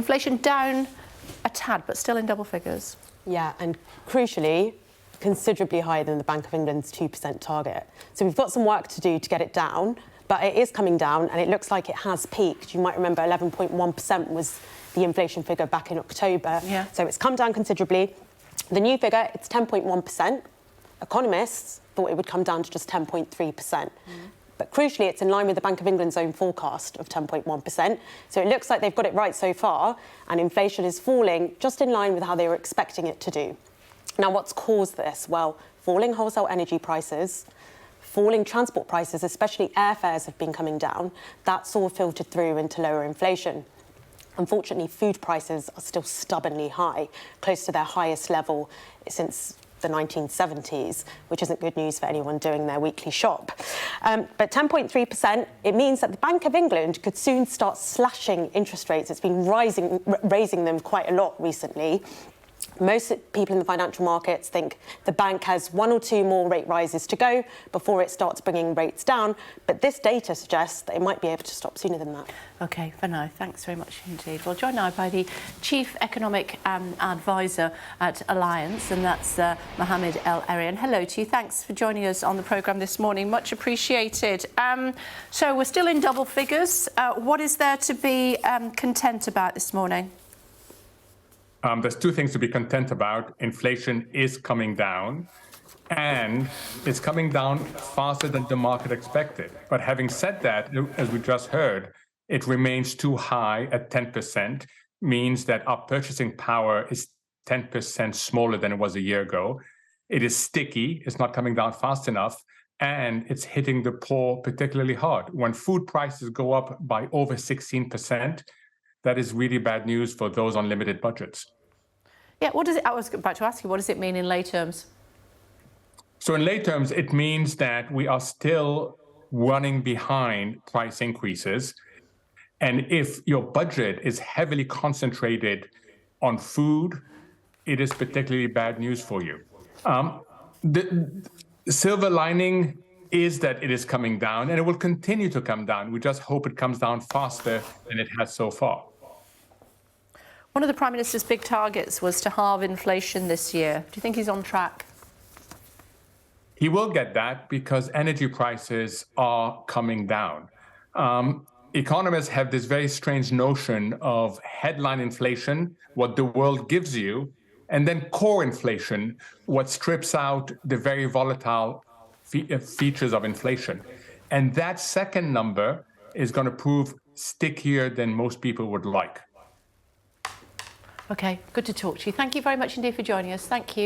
Inflation down a tad, but still in double figures. Yeah, and crucially, considerably higher than the Bank of England's 2% target. So we've got some work to do to get it down, but it is coming down and it looks like it has peaked. You might remember 11.1% was the inflation figure back in October. Yeah. So it's come down considerably. The new figure, it's 10.1%. Economists thought it would come down to just 10.3%. But crucially, it's in line with the Bank of England's own forecast of 10.1%. So it looks like they've got it right so far, and inflation is falling just in line with how they were expecting it to do. Now, what's caused this? Well, falling wholesale energy prices, falling transport prices, especially airfares, have been coming down. That's all filtered through into lower inflation. Unfortunately, food prices are still stubbornly high, close to their highest level since the 1970s, which isn't good news for anyone doing their weekly shop. But 10.3%, it means that the Bank of England could soon start slashing interest rates. It's been raising them quite a lot recently. Most people in the financial markets think the bank has one or two more rate rises to go before it starts bringing rates down. But this data suggests that it might be able to stop sooner than that. OK, for now, thanks very much indeed. Well, joined now by the Chief Economic Advisor at Alliance, and that's Mohammed El Erian. Hello to you. Thanks for joining us on the programme this morning. Much appreciated. So we're still in double figures. What is there to be content about this morning? There's two things to be content about. Inflation is coming down, and it's coming down faster than the market expected. But having said that, as we just heard, it remains too high at 10%, means that our purchasing power is 10% smaller than it was a year ago. It is sticky, it's not coming down fast enough, and it's hitting the poor particularly hard. When food prices go up by over 16%, that is really bad news for those on limited budgets. Yeah, what does it? I was about to ask you, what does it mean in lay terms? So in lay terms, it means that we are still running behind price increases. And if your budget is heavily concentrated on food, it is particularly bad news for you. The silver lining is that it is coming down, and it will continue to come down. We just hope it comes down faster than it has so far. One of the Prime Minister's big targets was to halve inflation this year. Do you think he's on track? He will get that because energy prices are coming down. Economists have this very strange notion of headline inflation, what the world gives you, and then core inflation, what strips out the very volatile features of inflation. And that second number is going to prove stickier than most people would like. OK, good to talk to you. Thank you very much indeed for joining us. Thank you.